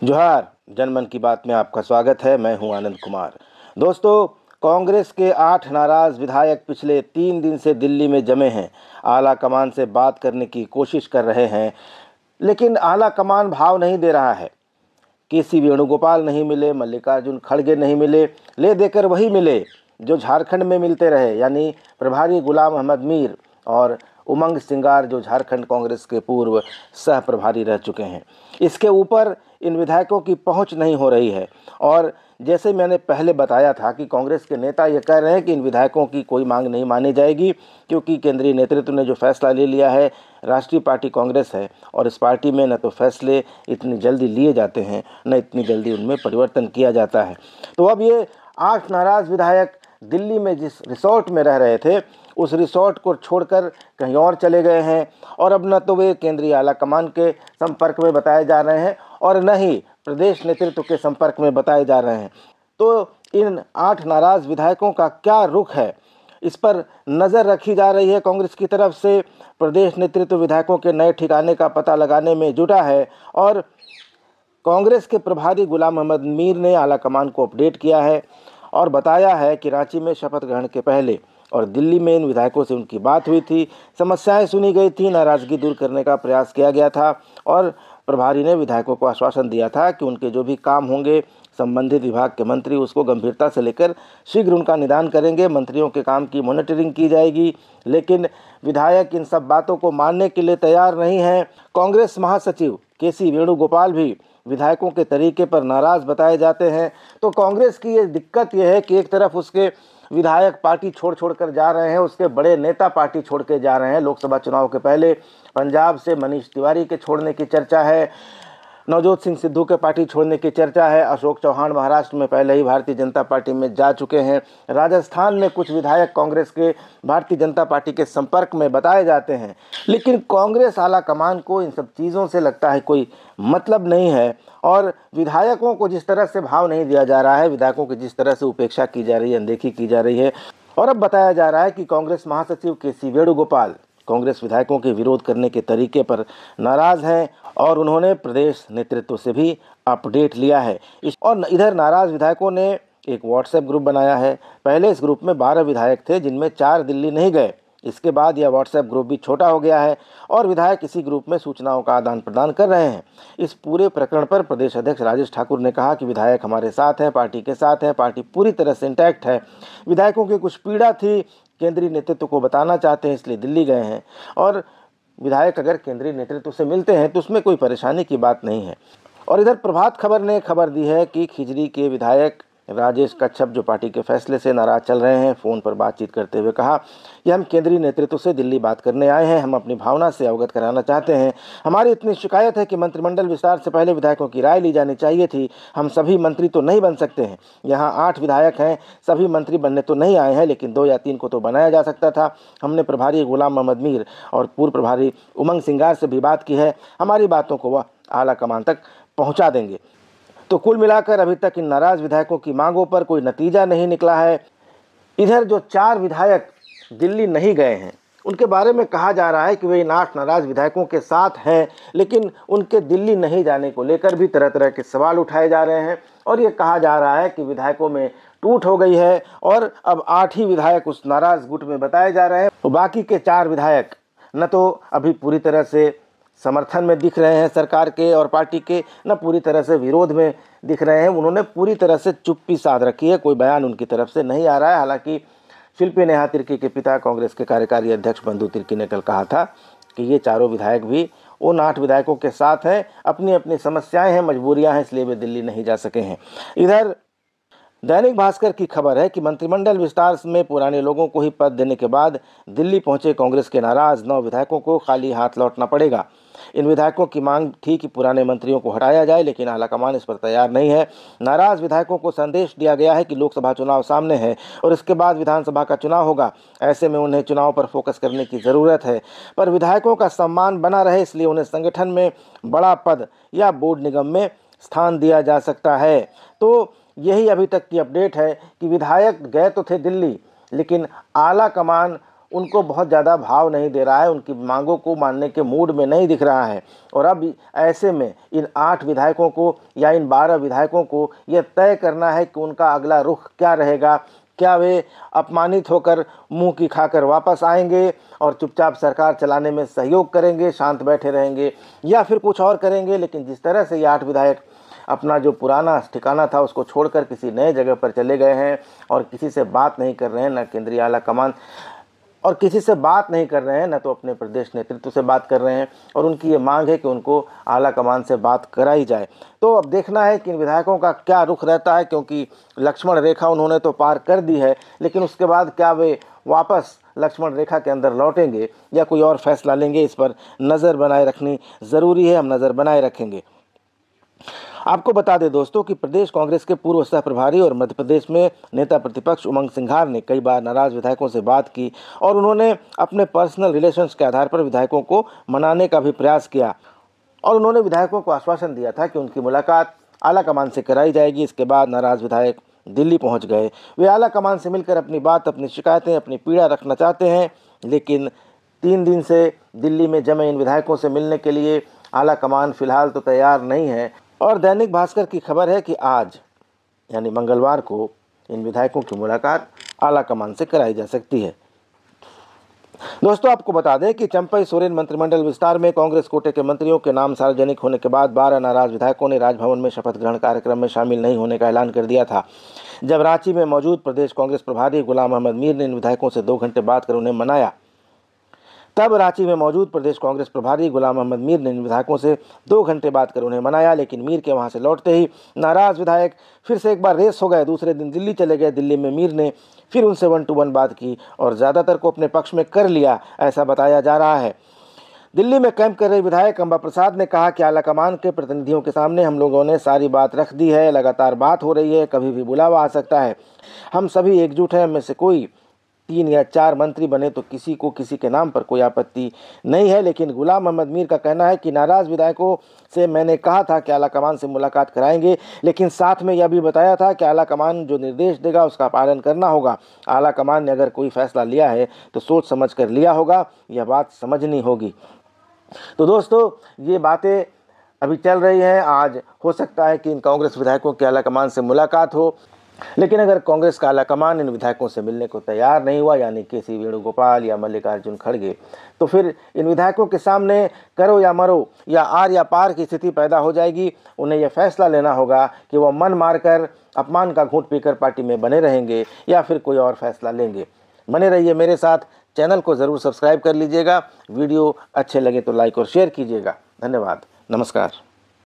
जोहार। जनमन की बात में आपका स्वागत है। मैं हूं आनंद कुमार। दोस्तों, कांग्रेस के 8 नाराज विधायक पिछले 3 दिन से दिल्ली में जमे हैं। आला कमान से बात करने की कोशिश कर रहे हैं, लेकिन आला कमान भाव नहीं दे रहा है। केसी वेणुगोपाल नहीं मिले, मल्लिकार्जुन खड़गे नहीं मिले, ले देकर वही मिले जो झारखंड में मिलते रहे, यानी प्रभारी गुलाम अहमद मीर और उमंग सिंगार, जो झारखंड कांग्रेस के पूर्व सह प्रभारी रह चुके हैं। इसके ऊपर इन विधायकों की पहुंच नहीं हो रही है। और जैसे मैंने पहले बताया था कि कांग्रेस के नेता ये कह रहे हैं कि इन विधायकों की कोई मांग नहीं मानी जाएगी, क्योंकि केंद्रीय नेतृत्व ने जो फैसला ले लिया है, राष्ट्रीय पार्टी कांग्रेस है और इस पार्टी में न तो फैसले इतनी जल्दी लिए जाते हैं, न इतनी जल्दी उनमें परिवर्तन किया जाता है। तो अब ये 8 नाराज विधायक दिल्ली में जिस रिसोर्ट में रह रहे थे, उस रिसोर्ट को छोड़कर कहीं और चले गए हैं। और अब न तो वे केंद्रीय आला कमान के संपर्क में बताए जा रहे हैं और न ही प्रदेश नेतृत्व के संपर्क में बताए जा रहे हैं। तो इन 8 नाराज विधायकों का क्या रुख है, इस पर नज़र रखी जा रही है। कांग्रेस की तरफ से प्रदेश नेतृत्व विधायकों के नए ठिकाने का पता लगाने में जुटा है और कांग्रेस के प्रभारी गुलाम अहमद मीर ने आला कमान को अपडेट किया है और बताया है कि रांची में शपथ ग्रहण के पहले और दिल्ली में इन विधायकों से उनकी बात हुई थी, समस्याएं सुनी गई थी, नाराज़गी दूर करने का प्रयास किया गया था और प्रभारी ने विधायकों को आश्वासन दिया था कि उनके जो भी काम होंगे संबंधित विभाग के मंत्री उसको गंभीरता से लेकर शीघ्र उनका निदान करेंगे, मंत्रियों के काम की मॉनिटरिंग की जाएगी। लेकिन विधायक इन सब बातों को मानने के लिए तैयार नहीं हैं। कांग्रेस महासचिव केसी वेणुगोपाल भी विधायकों के तरीके पर नाराज़ बताए जाते हैं। तो कांग्रेस की ये दिक्कत ये है कि एक तरफ उसके विधायक पार्टी छोड़ कर जा रहे हैं, उसके बड़े नेता पार्टी छोड़ के जा रहे हैं। लोकसभा चुनाव के पहले पंजाब से मनीष तिवारी के छोड़ने की चर्चा है, नवजोत सिंह सिद्धू के पार्टी छोड़ने की चर्चा है, अशोक चौहान महाराष्ट्र में पहले ही भारतीय जनता पार्टी में जा चुके हैं, राजस्थान में कुछ विधायक कांग्रेस के भारतीय जनता पार्टी के संपर्क में बताए जाते हैं। लेकिन कांग्रेस आला कमान को इन सब चीज़ों से लगता है कोई मतलब नहीं है और विधायकों को जिस तरह से भाव नहीं दिया जा रहा है, विधायकों की जिस तरह से उपेक्षा की जा रही है, अनदेखी की जा रही है। और अब बताया जा रहा है कि कांग्रेस महासचिव केसी वेणुगोपाल कांग्रेस विधायकों के विरोध करने के तरीके पर नाराज़ हैं और उन्होंने प्रदेश नेतृत्व से भी अपडेट लिया है। और इधर नाराज़ विधायकों ने एक व्हाट्सएप ग्रुप बनाया है। पहले इस ग्रुप में 12 विधायक थे, जिनमें 4 दिल्ली नहीं गए। इसके बाद यह व्हाट्सएप ग्रुप भी छोटा हो गया है और विधायक इसी ग्रुप में सूचनाओं का आदान प्रदान कर रहे हैं। इस पूरे प्रकरण पर प्रदेश अध्यक्ष राजेश ठाकुर ने कहा कि विधायक हमारे साथ हैं, पार्टी के साथ हैं, पार्टी पूरी तरह से इंटैक्ट है। विधायकों की कुछ पीड़ा थी, केंद्रीय नेतृत्व को बताना चाहते हैं, इसलिए दिल्ली गए हैं। और विधायक अगर केंद्रीय नेतृत्व से मिलते हैं तो उसमें कोई परेशानी की बात नहीं है। और इधर प्रभात खबर ने खबर दी है कि खिजरी के विधायक राजेश कच्छप, जो पार्टी के फैसले से नाराज चल रहे हैं, फ़ोन पर बातचीत करते हुए कहा कि हम केंद्रीय नेतृत्व से दिल्ली बात करने आए हैं, हम अपनी भावना से अवगत कराना चाहते हैं। हमारी इतनी शिकायत है कि मंत्रिमंडल विस्तार से पहले विधायकों की राय ली जानी चाहिए थी। हम सभी मंत्री तो नहीं बन सकते हैं, यहाँ 8 विधायक हैं, सभी मंत्री बनने तो नहीं आए हैं, लेकिन 2 या 3 को तो बनाया जा सकता था। हमने प्रभारी गुलाम अहमद मीर और पूर्व प्रभारी उमंग सिंगार से भी बात की है, हमारी बातों को वह आला कमान तक पहुँचा देंगे। तो कुल मिलाकर अभी तक इन नाराज विधायकों की मांगों पर कोई नतीजा नहीं निकला है। इधर जो 4 विधायक दिल्ली नहीं गए हैं, उनके बारे में कहा जा रहा है कि वे इन 8 नाराज विधायकों के साथ हैं, लेकिन उनके दिल्ली नहीं जाने को लेकर भी तरह तरह के सवाल उठाए जा रहे हैं। और ये कहा जा रहा है कि विधायकों में टूट हो गई है और अब 8 ही विधायक उस नाराज गुट में बताए जा रहे हैं। तो बाकी के 4 विधायक न तो अभी पूरी तरह से समर्थन में दिख रहे हैं सरकार के और पार्टी के, न पूरी तरह से विरोध में दिख रहे हैं। उन्होंने पूरी तरह से चुप्पी साध रखी है, कोई बयान उनकी तरफ से नहीं आ रहा है। हालांकि शिल्पी नेहा तिर्की के पिता कांग्रेस के कार्यकारी अध्यक्ष बंधु तिर्की ने कल कहा था कि ये चारों विधायक भी उन 8 विधायकों के साथ हैं, अपनी अपनी समस्याएं हैं, मजबूरियां हैं, इसलिए वे दिल्ली नहीं जा सके हैं। इधर दैनिक भास्कर की खबर है कि मंत्रिमंडल विस्तार में पुराने लोगों को ही पद देने के बाद दिल्ली पहुंचे कांग्रेस के नाराज 9 विधायकों को खाली हाथ लौटना पड़ेगा। इन विधायकों की मांग थी कि पुराने मंत्रियों को हटाया जाए, लेकिन आलाकमान इस पर तैयार नहीं है। नाराज विधायकों को संदेश दिया गया है कि लोकसभा चुनाव सामने है और इसके बाद विधानसभा का चुनाव होगा, ऐसे में उन्हें चुनाव पर फोकस करने की ज़रूरत है। पर विधायकों का सम्मान बना रहे, इसलिए उन्हें संगठन में बड़ा पद या बोर्ड निगम में स्थान दिया जा सकता है। तो यही अभी तक की अपडेट है कि विधायक गए तो थे दिल्ली, लेकिन आला कमान उनको बहुत ज़्यादा भाव नहीं दे रहा है, उनकी मांगों को मानने के मूड में नहीं दिख रहा है। और अब ऐसे में इन 8 विधायकों को या इन 12 विधायकों को यह तय करना है कि उनका अगला रुख क्या रहेगा। क्या वे अपमानित होकर मुंह की खाकर वापस आएंगे और चुपचाप सरकार चलाने में सहयोग करेंगे, शांत बैठे रहेंगे, या फिर कुछ और करेंगे। लेकिन जिस तरह से ये 8 विधायक अपना जो पुराना ठिकाना था उसको छोड़कर किसी नए जगह पर चले गए हैं और किसी से बात नहीं कर रहे हैं, न केंद्रीय आला कमान और किसी से बात नहीं कर रहे हैं, न तो अपने प्रदेश नेतृत्व से बात कर रहे हैं, और उनकी ये मांग है कि उनको आला कमान से बात कराई जाए। तो अब देखना है कि इन विधायकों का क्या रुख रहता है, क्योंकि लक्ष्मण रेखा उन्होंने तो पार कर दी है, लेकिन उसके बाद क्या वे वापस लक्ष्मण रेखा के अंदर लौटेंगे या कोई और फैसला लेंगे, इस पर नज़र बनाए रखनी ज़रूरी है। हम नज़र बनाए रखेंगे। आपको बता दें दोस्तों कि प्रदेश कांग्रेस के पूर्व सह प्रभारी और मध्य प्रदेश में नेता प्रतिपक्ष उमंग सिंघार ने कई बार नाराज विधायकों से बात की और उन्होंने अपने पर्सनल रिलेशंस के आधार पर विधायकों को मनाने का भी प्रयास किया, और उन्होंने विधायकों को आश्वासन दिया था कि उनकी मुलाकात आला कमान से कराई जाएगी। इसके बाद नाराज विधायक दिल्ली पहुंच गए। वे आला कमान से मिलकर अपनी बात, अपनी शिकायतें, अपनी पीड़ा रखना चाहते हैं, लेकिन 3 दिन से दिल्ली में जमे इन विधायकों से मिलने के लिए आला कमान फिलहाल तो तैयार नहीं है। और दैनिक भास्कर की खबर है कि आज यानी मंगलवार को इन विधायकों की मुलाकात आला कमान से कराई जा सकती है। दोस्तों, आपको बता दें कि चंपई सोरेन मंत्रिमंडल विस्तार में कांग्रेस कोटे के मंत्रियों के नाम सार्वजनिक होने के बाद 12 नाराज विधायकों ने राजभवन में शपथ ग्रहण कार्यक्रम में शामिल नहीं होने का ऐलान कर दिया था। जब रांची में मौजूद प्रदेश कांग्रेस प्रभारी गुलाम अहमद मीर ने इन विधायकों से 2 घंटे बात कर उन्हें मनाया, तब रांची में मौजूद प्रदेश कांग्रेस प्रभारी गुलाम अहमद मीर ने इन विधायकों से 2 घंटे बात कर उन्हें मनाया। लेकिन मीर के वहां से लौटते ही नाराज विधायक फिर से एक बार रेस हो गए। दूसरे दिन दिल्ली चले गए। दिल्ली में मीर ने फिर उनसे 1 to 1 बात की और ज़्यादातर को अपने पक्ष में कर लिया, ऐसा बताया जा रहा है। दिल्ली में कैंप कर रहे विधायक अंबा प्रसाद ने कहा कि आला कमान के प्रतिनिधियों के सामने हम लोगों ने सारी बात रख दी है, लगातार बात हो रही है, कभी भी बुलावा आ सकता है, हम सभी एकजुट हैं। में से कोई 3 या 4 मंत्री बने तो किसी को किसी के नाम पर कोई आपत्ति नहीं है। लेकिन गुलाम अहमद मीर का कहना है कि नाराज विधायकों से मैंने कहा था कि आला कमान से मुलाकात कराएंगे, लेकिन साथ में यह भी बताया था कि आला कमान जो निर्देश देगा उसका पालन करना होगा। आला कमान ने अगर कोई फैसला लिया है तो सोच समझ कर लिया होगा, यह बात समझनी होगी। तो दोस्तों, ये बातें अभी चल रही हैं। आज हो सकता है कि इन कांग्रेस विधायकों की आला कमान से मुलाकात हो, लेकिन अगर कांग्रेस का आला कमान इन विधायकों से मिलने को तैयार नहीं हुआ, यानी के.सी. वेणुगोपाल या मल्लिकार्जुन खड़गे, तो फिर इन विधायकों के सामने करो या मरो या आर या पार की स्थिति पैदा हो जाएगी। उन्हें यह फैसला लेना होगा कि वो मन मारकर अपमान का घूंट पीकर पार्टी में बने रहेंगे या फिर कोई और फैसला लेंगे। बने रहिए मेरे साथ, चैनल को ज़रूर सब्सक्राइब कर लीजिएगा। वीडियो अच्छे लगे तो लाइक और शेयर कीजिएगा। धन्यवाद, नमस्कार।